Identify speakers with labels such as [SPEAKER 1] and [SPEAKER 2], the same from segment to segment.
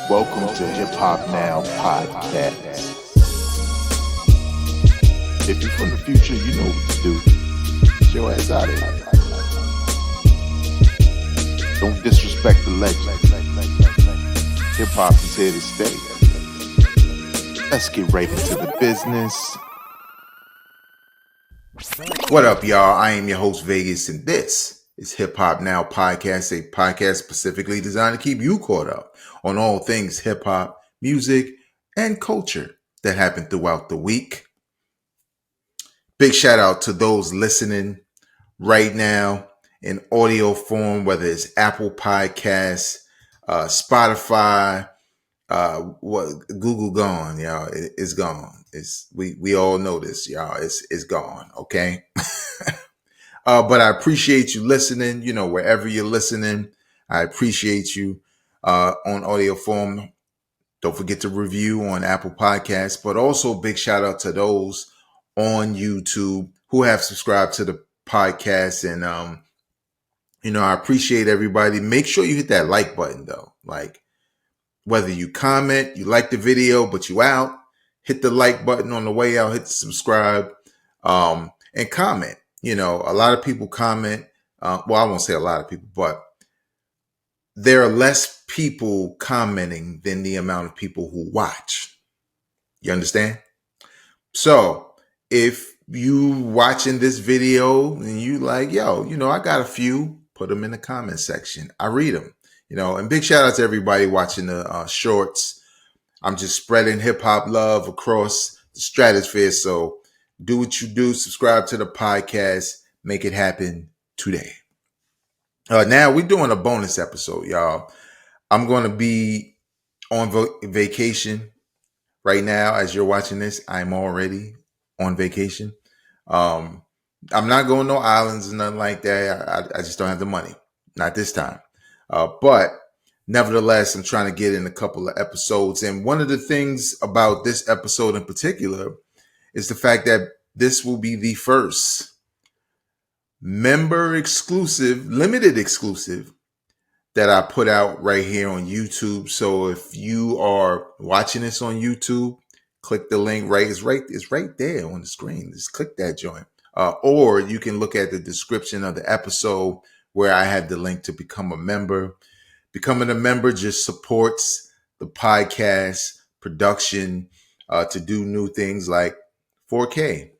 [SPEAKER 1] Welcome to Hip Hop Now Podcast. If you're from the future, you know what to do. Get your ass out of here. Don't disrespect the legend. Hip hop is here to stay. Let's get right into the business.
[SPEAKER 2] What up, y'all? I am your host, Vegas, and this is Hip Hop Now Podcast, a podcast specifically designed to keep you caught up on all things hip hop, music, and culture that happen throughout the week. Big shout out to those listening right now in audio form, whether it's Apple Podcasts, Spotify, Google gone, y'all. It's gone. We all know this, y'all. It's gone. Okay. But I appreciate you listening, wherever you're listening. I appreciate you on audio form. Don't forget to review on Apple Podcasts, but also big shout out to those on YouTube who have subscribed to the podcast. And, I appreciate everybody. Make sure you hit that like button though. Like whether you comment, you like the video, but you out, hit the like button on the way out, hit the subscribe, and comment. A lot of people comment. I won't say a lot of people, but there are less people commenting than the amount of people who watch. You understand? So if you watching this video and you like, I got a few, put them in the comment section. I read them, and big shout out to everybody watching the shorts. I'm just spreading hip hop love across the stratosphere. So do what you do. Subscribe to the podcast. Make it happen today. Now we're doing a bonus episode, y'all. I'm going to be on vacation right now. As you're watching this, I'm already on vacation. I'm not going to no islands or nothing like that. I just don't have the money. Not this time. But nevertheless, I'm trying to get in a couple of episodes. And one of the things about this episode in particular is the fact that this will be the first member exclusive, limited exclusive that I put out right here on YouTube. So if you are watching this on YouTube, click the link It's right there on the screen. Just click that joint. Or you can look at the description of the episode where I have the link to become a member. Becoming a member just supports the podcast production to do new things like 4K.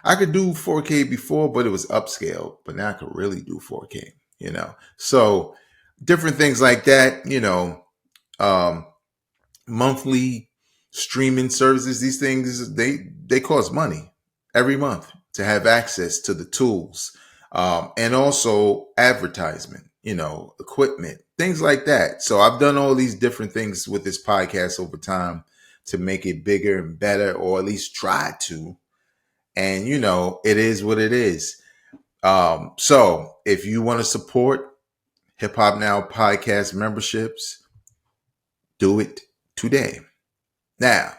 [SPEAKER 2] I could do 4K before, but it was upscale. But now I could really do 4K, So different things like that, monthly streaming services, these things, they cost money every month to have access to the tools. And also advertisement, equipment, things like that. So I've done all these different things with this podcast over time to make it bigger and better, or at least try to. And, it is what it is. So if you want to support Hip Hop Now podcast memberships, do it today. Now,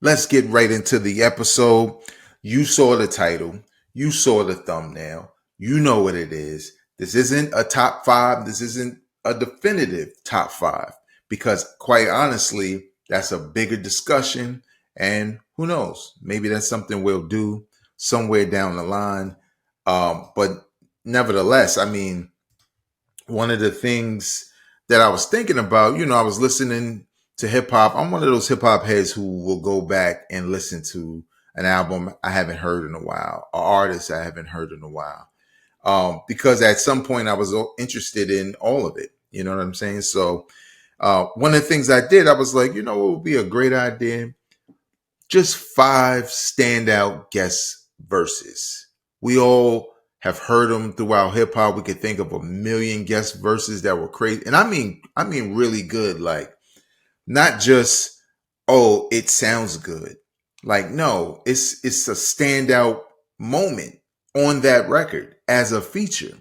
[SPEAKER 2] let's get right into the episode. You saw the title. You saw the thumbnail. You know what it is. This isn't a top 5. This isn't a definitive top 5, because quite honestly, that's a bigger discussion. And who knows? Maybe that's something we'll do somewhere down the line. But nevertheless, one of the things that I was thinking about, I was listening to hip hop. I'm one of those hip hop heads who will go back and listen to an album I haven't heard in a while, or artist I haven't heard in a while. Because at some point I was interested in all of it. You know what I'm saying? So one of the things I did, I was like, what would be a great idea? Just 5 standout guest verses. We all have heard them throughout hip hop. We could think of a million guest verses that were crazy. And I mean really good. Like, not just, it sounds good. Like, no, it's a standout moment on that record as a feature.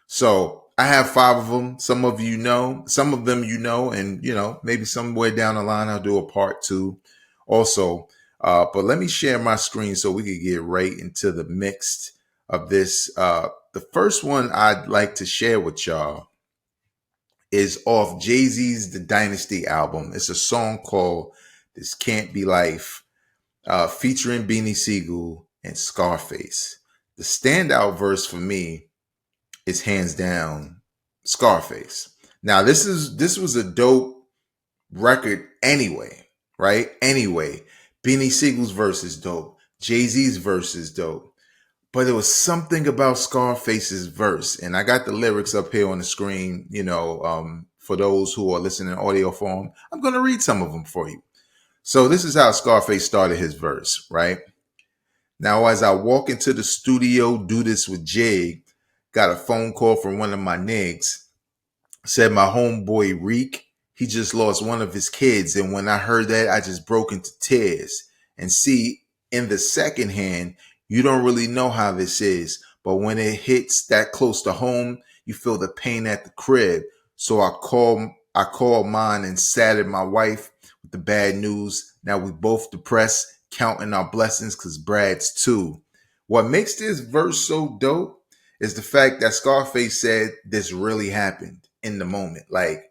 [SPEAKER 2] So I have 5 of them. Some of you know, some of them, and maybe somewhere down the line, I'll do a part 2 also. But let me share my screen so we can get right into the mix of this. The first one I'd like to share with y'all is off Jay-Z's The Dynasty album. It's a song called This Can't Be Life, featuring Beanie Siegel and Scarface. The standout verse for me is hands down Scarface. Now this was a dope record anyway, right? Anyway, Beanie Siegel's verse is dope. Jay-Z's verse is dope. But there was something about Scarface's verse, and I got the lyrics up here on the screen, for those who are listening in audio form. I'm going to read some of them for you. So this is how Scarface started his verse, right? Now, as I walk into the studio, do this with Jig, got a phone call from one of my niggas, said my homeboy Reek, he just lost one of his kids. And when I heard that, I just broke into tears. And see, in the second hand, you don't really know how this is, but when it hits that close to home, you feel the pain at the crib. So I called mine and saddened my wife with the bad news. Now we both depressed, counting our blessings because Brad's too. What makes this verse so dope is the fact that Scarface said this really happened in the moment. Like,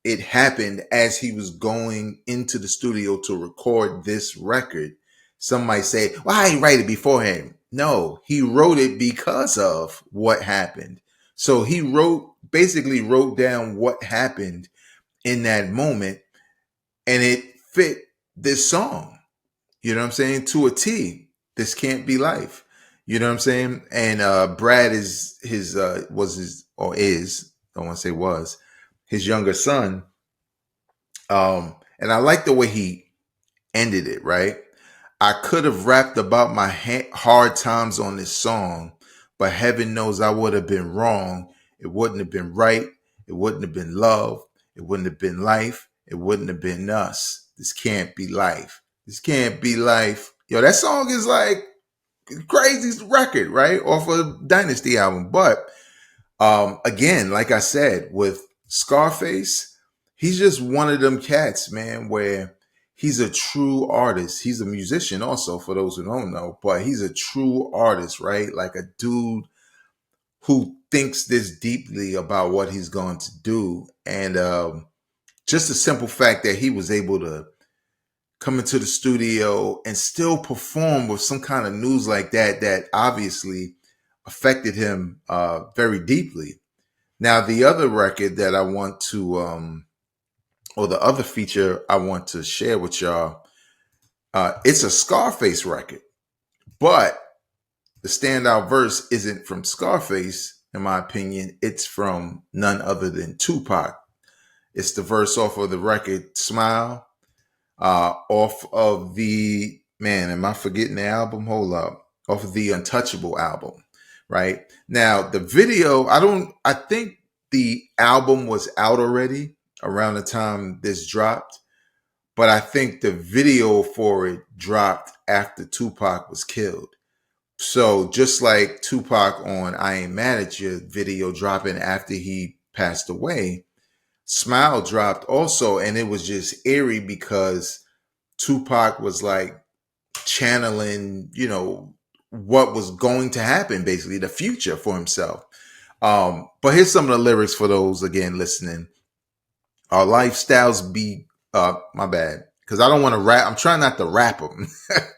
[SPEAKER 2] it happened as he was going into the studio to record this record. Some might say, why he write it beforehand? No, he wrote it because of what happened. So he basically wrote down what happened in that moment, and it fit this song. You know what I'm saying? To a T. This can't be life. You know what I'm saying? And Brad is don't want to say was, his younger son. And I like the way he ended it, right? I could have rapped about my hard times on this song, but heaven knows I would have been wrong. It wouldn't have been right. It wouldn't have been love. It wouldn't have been life. It wouldn't have been us. This can't be life. This can't be life. Yo, that song is like crazy record, right? Off a Dynasty album. But again, like I said, with Scarface, he's just one of them cats, man, where he's a true artist. He's a musician also, for those who don't know, but he's a true artist, right? Like a dude who thinks this deeply about what he's going to do. And just the simple fact that he was able to come into the studio and still perform with some kind of news like that obviously affected him very deeply. Now, the other record that I want to, or the other feature I want to share with y'all, it's a Scarface record, but the standout verse isn't from Scarface, in my opinion. It's from none other than Tupac. It's the verse off of the record Smile, off of the, man, am I forgetting the album? Hold up. Off of the Untouchable album, right? Now, the video, I think the album was out already around the time this dropped, but I think the video for it dropped after Tupac was killed. So just like Tupac on I Ain't Mad at You video dropping after he passed away, Smile dropped also, and it was just eerie because Tupac was like channeling, what was going to happen, basically the future for himself. But here's some of the lyrics for those, again, listening. Our lifestyles be, my bad, because I don't want to rap. I'm trying not to rap them.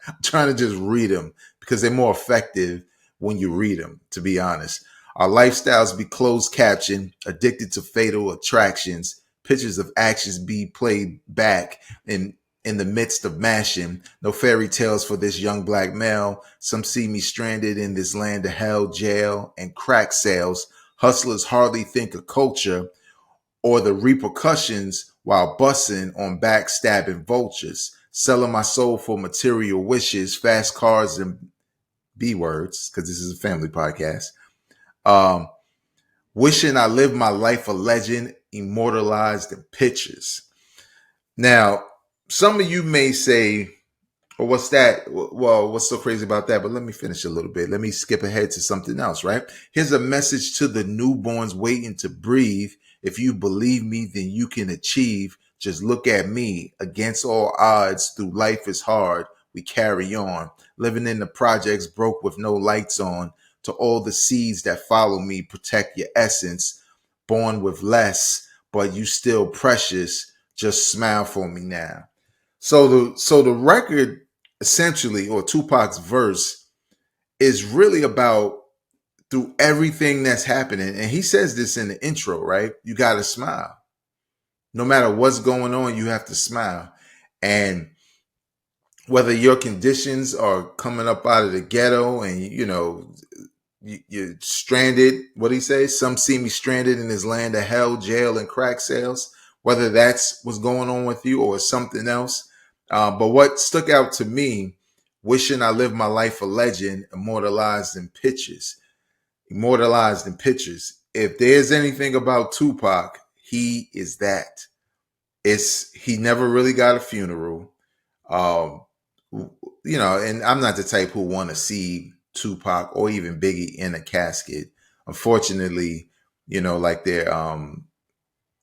[SPEAKER 2] I'm trying to just read them because they're more effective when you read them, to be honest. Our lifestyles be closed captioned, addicted to fatal attractions. Pictures of actions be played back in the midst of mashing. No fairy tales for this young black male. Some see me stranded in this land of hell, jail, and crack sales. Hustlers hardly think of culture or the repercussions while busting on backstabbing vultures. Selling my soul for material wishes, fast cars, and B words, because this is a family podcast. Wishing I lived my life a legend, immortalized in pictures. Now, some of you may say, well, what's that? Well, what's so crazy about that? But let me finish a little bit. Let me skip ahead to something else, right? Here's a message to the newborns waiting to breathe. If you believe me, then you can achieve. Just look at me. Against all odds, through life is hard. We carry on. Living in the projects, broke with no lights on. To all the seeds that follow me, protect your essence. Born with less, but you still precious. Just smile for me now. So the record essentially, or Tupac's verse, is really about through everything that's happening. And he says this in the intro, right? You got to smile. No matter what's going on, you have to smile. And whether your conditions are coming up out of the ghetto and, you're stranded, what do he say? Some see me stranded in this land of hell, jail, and crack sales, whether that's what's going on with you or something else. But what stuck out to me, wishing I lived my life a legend, immortalized in pictures. Immortalized in pictures. If there's anything about Tupac, he is that. He never really got a funeral. Um, and I'm not the type who want to see Tupac or even Biggie in a casket. Unfortunately, like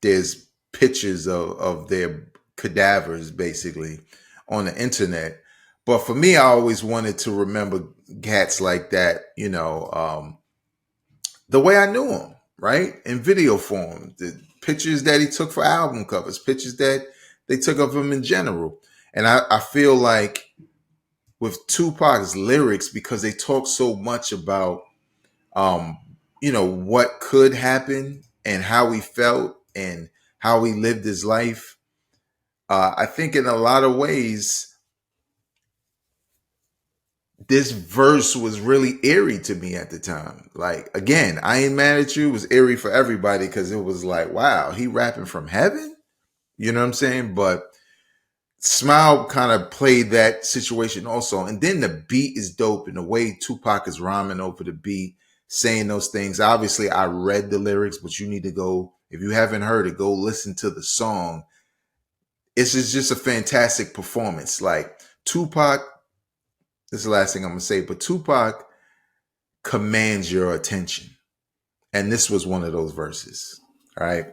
[SPEAKER 2] there's pictures of their cadavers basically on the internet. But for me, I always wanted to remember cats like that, the way I knew him, right? In video form, the pictures that he took for album covers, pictures that they took of him in general. And I feel like with Tupac's lyrics, because they talk so much about what could happen and how he felt and how he lived his life. I think in a lot of ways, this verse was really eerie to me at the time. Like, again, I ain't mad at you. It was eerie for everybody because it was like, wow, he rapping from heaven? You know what I'm saying? But Smile kind of played that situation also. And then the beat is dope, and the way Tupac is rhyming over the beat, saying those things. Obviously, I read the lyrics, but you need to go, if you haven't heard it, go listen to the song. It's just a fantastic performance. Like, Tupac, this is the last thing I'm going to say, but Tupac commands your attention. And this was one of those verses. All right.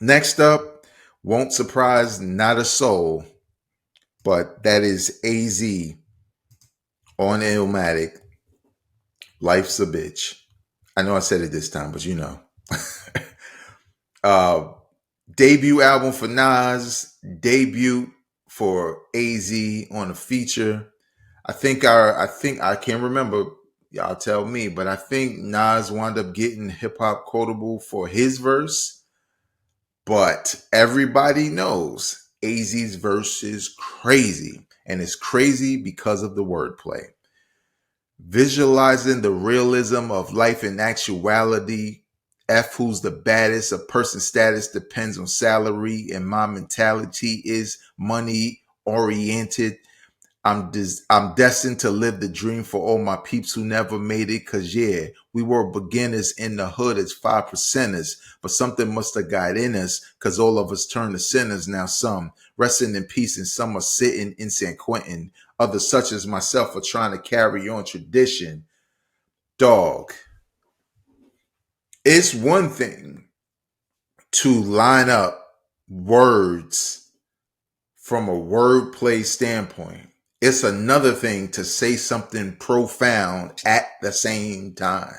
[SPEAKER 2] Next up, won't surprise not a soul, but that is AZ on Illmatic. Life's a bitch. I know I said it this time, but debut album for Nas, debut for AZ on a feature. I think I can't remember. Y'all tell me, but I think Nas wound up getting Hip Hop Quotable for his verse. But everybody knows AZ's verse is crazy, and it's crazy because of the wordplay. Visualizing the realism of life in actuality. F who's the baddest, a person's status depends on salary, and my mentality is money oriented. I'm destined to live the dream for all my peeps who never made it. Cause yeah, we were beginners in the hood as 5%ers, but something must have got in us. Cause all of us turned to sinners. Now some resting in peace and some are sitting in San Quentin. Others such as myself are trying to carry on tradition. Dog. It's one thing to line up words from a wordplay standpoint. It's another thing to say something profound at the same time.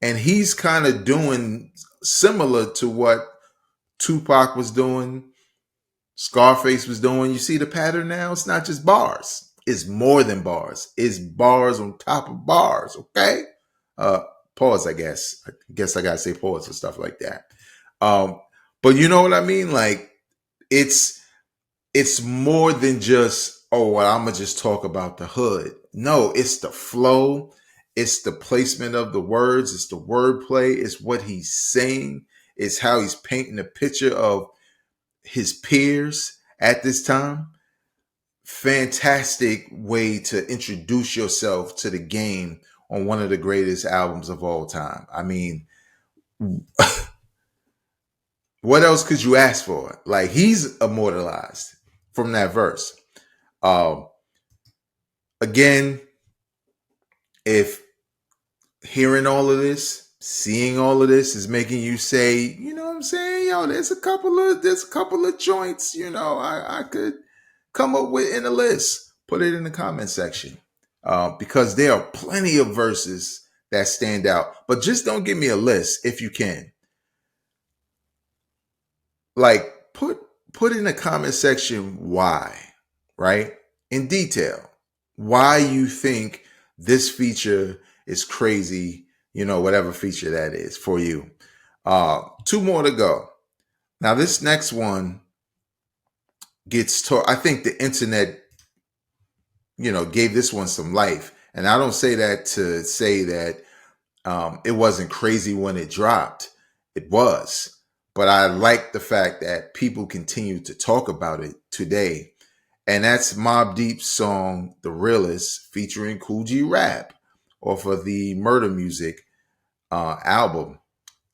[SPEAKER 2] And he's kind of doing similar to what Tupac was doing, Scarface was doing. You see the pattern now? It's not just bars. It's more than bars. It's bars on top of bars, okay? Pause, I guess. I guess I gotta say pause for stuff like that. But you know what I mean? Like, it's more than just, oh, well, I'm gonna just talk about the hood. No, it's the flow, it's the placement of the words, it's the wordplay, it's what he's saying, it's how he's painting a picture of his peers at this time. Fantastic way to introduce yourself to the game on one of the greatest albums of all time. I mean, what else could you ask for? Like, he's immortalized from that verse. Again, if hearing all of this, seeing all of this is making you say, you know what I'm saying? Yo, there's a couple of joints, I could come up with in a list. Put it in the comment section. Because there are plenty of verses that stand out. But just don't give me a list if you can. like put in the comment section why, right? In detail, why you think this feature is crazy, whatever feature that is for you. Two more to go. Now, this next one gets taught. I think the internet, gave this one some life. And I don't say that to say that it wasn't crazy when it dropped. It was. But I like the fact that people continue to talk about it today. And that's Mobb Deep's song, The Realest, featuring Kool G Rap off of the Murder Music album.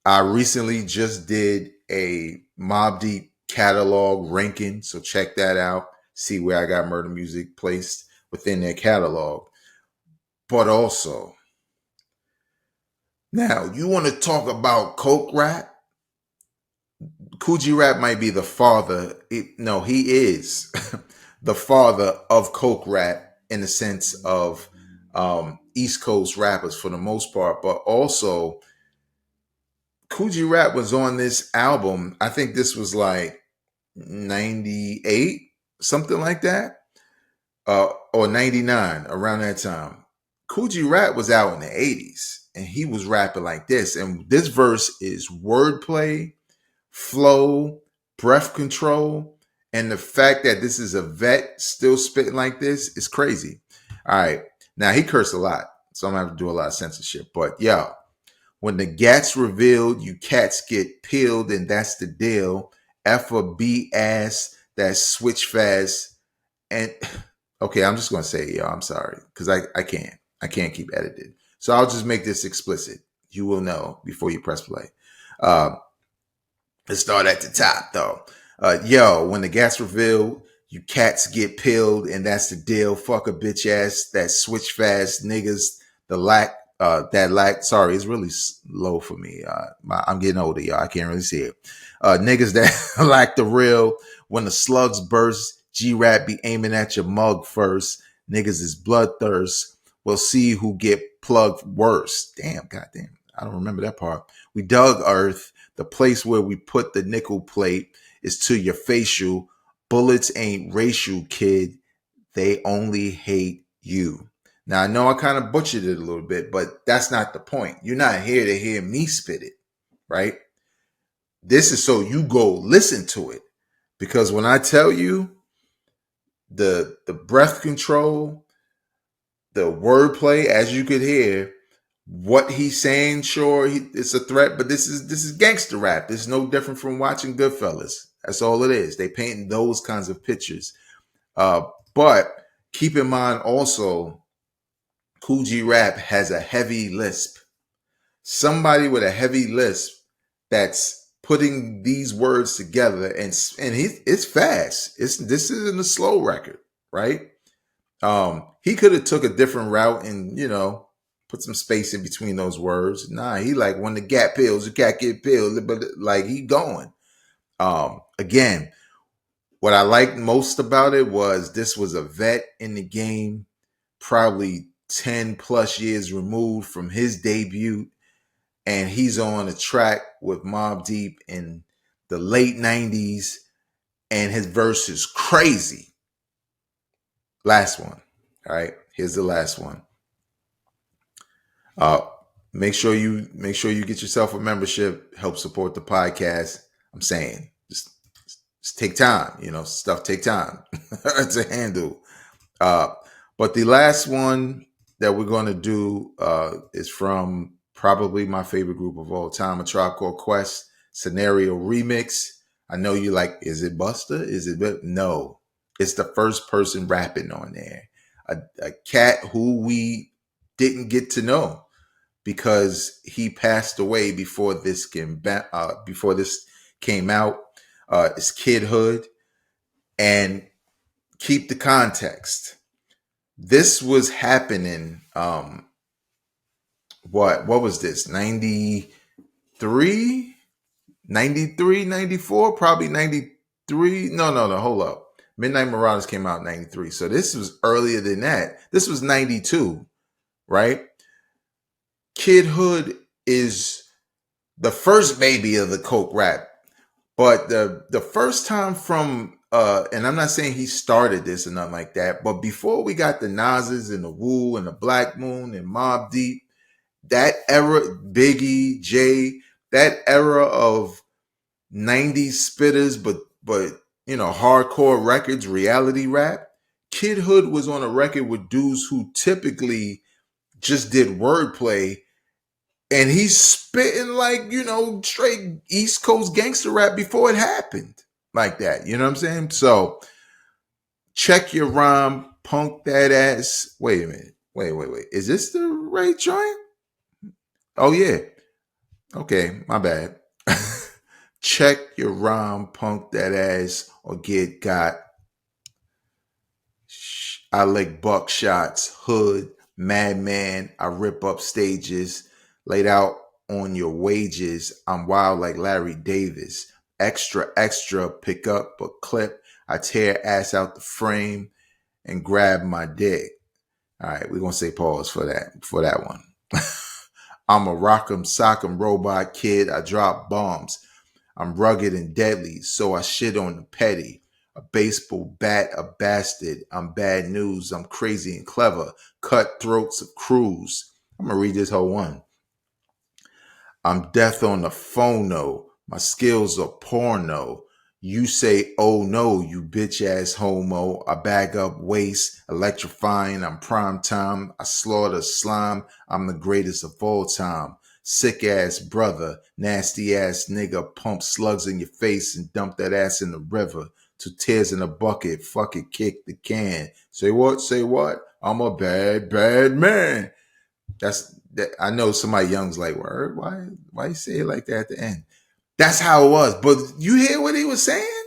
[SPEAKER 2] I recently just did a Mobb Deep catalog ranking, so check that out. See where I got Murder Music placed within their catalog. But also, now you want to talk about Coke Rap? Kool G Rap might be the father. No, he is the father of Coke Rap in the sense of East Coast rappers for the most part, but also Kool G Rap was on this album. I think this was like 98, something like that, or 99, around that time. Kool G Rap was out in the 80s, and he was rapping like this. And this verse is wordplay, flow, breath control, and the fact that this is a vet still spitting like this is crazy. All right. Now, he cursed a lot, so I'm going to have to do a lot of censorship. But, yo, when the gat's revealed, you cats get peeled, and that's the deal. F or B ass, that switch fast. And, okay, I'm just going to say it, y'all. I'm sorry, because I can't. I can't keep editing. So I'll just make this explicit. You will know before you press play. Let's start at the top, though. Yo, when the gat's revealed, you cats get peeled, and that's the deal. Fuck a bitch ass, that switch fast niggas, sorry, it's really low for me. I'm getting older, y'all. I can't really see it. Niggas that lack the real. When the slugs burst, G-Rap be aiming at your mug first. Niggas is bloodthirst. We'll see who get plugged worse. Damn, goddamn. I don't remember that part. We dug earth. The place where we put the nickel plate is to your facial. Bullets ain't racial, kid. They only hate you. Now, I know I kind of butchered it a little bit, but that's not the point. You're not here to hear me spit it, right? This is so you go listen to it. Because when I tell you the breath control, the wordplay, as you could hear, what he's saying, sure, it's a threat, but this is gangster rap. It's no different from watching Goodfellas. That's all it is. They painting those kinds of pictures. But keep in mind also, Kool G Rap has a heavy lisp. Somebody with a heavy lisp that's putting these words together, and it's fast. This isn't a slow record, right? He could have took a different route and put some space in between those words. Nah, he like when the gat peels, the cat get peeled, but like he going. Again, what I liked most about it was this was a vet in the game, probably 10 plus years removed from his debut, and he's on a track with Mobb Deep in the late 90s, and his verse is crazy. Last one. All right, here's the last one. Make sure you get yourself a membership, help support the podcast. I'm saying just take time, stuff take time to handle. But the last one that we're going to do is from probably my favorite group of all time, A Tribe Called Quest, Scenario Remix. I know you like, is it Busta? Is it? No, it's the first person rapping on there. A cat who we didn't get to know because he passed away before this came out. It's Kidhood. And keep the context. This was happening. What was this? 93, 94, probably 93. No, hold up. Midnight Marauders came out in 93. So this was earlier than that. This was 92, right? Kidhood is the first baby of the Coke rap, But the first time from and I'm not saying he started this or nothing like that, but before we got the Nas's and the Wu and the Black Moon and Mobb Deep, that era, Biggie, Jay, that era of 90s spitters, but hardcore records, reality rap. Kid Hood was on a record with dudes who typically just did wordplay, and he's spitting like, straight East Coast gangster rap before it happened like that. You know what I'm saying? So check your rhyme, punk that ass. Wait a minute. Wait. Is this the right joint? Oh, yeah. Okay, my bad. Check your rhyme, punk that ass, or get got. I lick buckshots, hood, madman. I rip up stages, laid out on your wages. I'm wild like Larry Davis. Extra, pick up a clip. I tear ass out the frame and grab my dick. All right, we're going to say pause for that one. I'm a rock'em sock'em robot kid. I drop bombs. I'm rugged and deadly, so I shit on the petty. A baseball bat, a bastard. I'm bad news. I'm crazy and clever. Cutthroats of crews. I'm going to read this whole one. I'm death on the phono. My skills are porno. You say, oh no, you bitch ass homo. I bag up waste, electrifying. I'm prime time. I slaughter slime. I'm the greatest of all time. Sick ass brother, nasty ass nigga, pump slugs in your face and dump that ass in the river. 2 tears in a bucket, fuck it, kick the can. Say what? I'm a bad man. That's that. I know somebody young's like, word, why you say it like that at the end? That's how it was. But you hear what he was saying?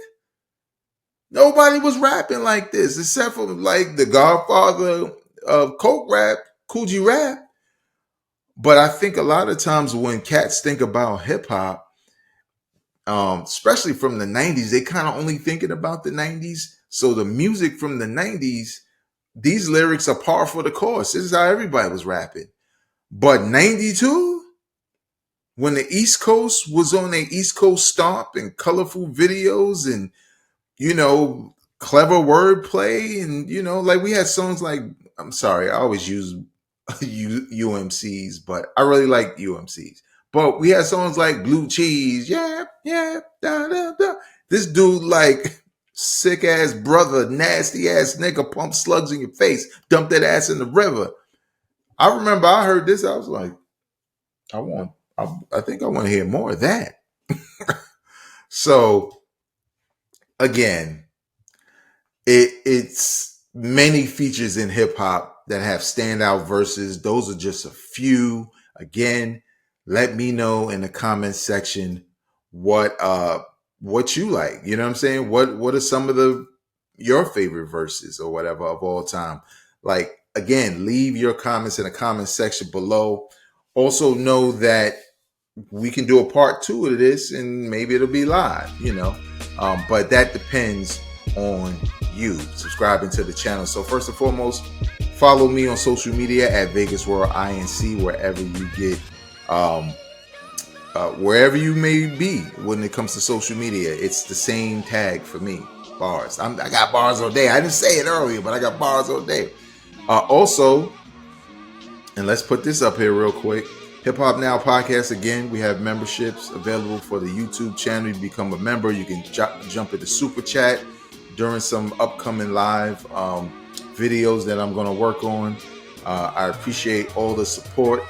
[SPEAKER 2] Nobody was rapping like this except for like the godfather of Coke rap, Cool G Rap. But I think a lot of times when cats think about hip hop, especially from the 90s, they kind of only thinking about the 90s. So the music from the 90s, these lyrics are par for the course. This is how everybody was rapping. But 92, when the East Coast was on their East Coast stomp and colorful videos and, clever wordplay and, like we had songs like, I'm sorry, I always use UMCs, but I really like UMCs. But we had songs like Blue Cheese, yeah, da, da, da. This dude like sick ass brother, nasty ass nigga, pump slugs in your face, dump that ass in the river. I remember I heard this, I was like, I think I want to hear more of that. So again, it's many features in hip hop that have standout verses. Those are just a few. Again, let me know in the comments section what you like. You know what I'm saying? What are some of your favorite verses or whatever of all time? Like, again, leave your comments in the comment section below. Also know that we can do a part 2 of this and maybe it'll be live, but that depends on you subscribing to the channel. So first and foremost, follow me on social media at Vegas World INC, wherever you get, wherever you may be when it comes to social media. It's the same tag for me. Bars. I got bars all day. I didn't say it earlier, but I got bars all day. Also, and let's put this up here real quick. Hip Hop Now podcast. Again, we have memberships available for the YouTube channel. You become a member. You can jump into Super Chat during some upcoming live videos that I'm going to work on. I appreciate all the support.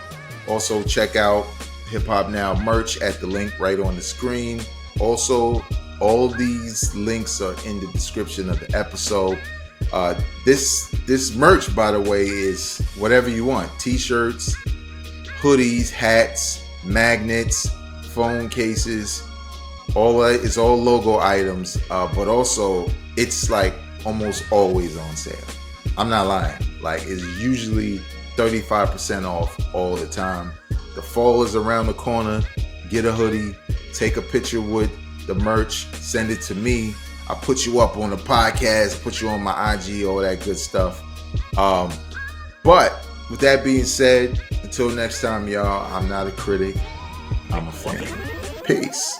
[SPEAKER 2] Also, check out Hip Hop Now merch at the link right on the screen. Also, all these links are in the description of the episode. This merch, by the way, is whatever you want. T-shirts, hoodies, hats, magnets, phone cases, all that. It's all logo items, but also it's like almost always on sale. I'm not lying. Like, it's usually 35% off all the time. The fall is around the corner. Get a hoodie, take a picture with the merch, send it to me. I put you up on the podcast, put you on my IG, all that good stuff. But with that being said, until next time, y'all, I'm not a critic, I'm a fan. Peace.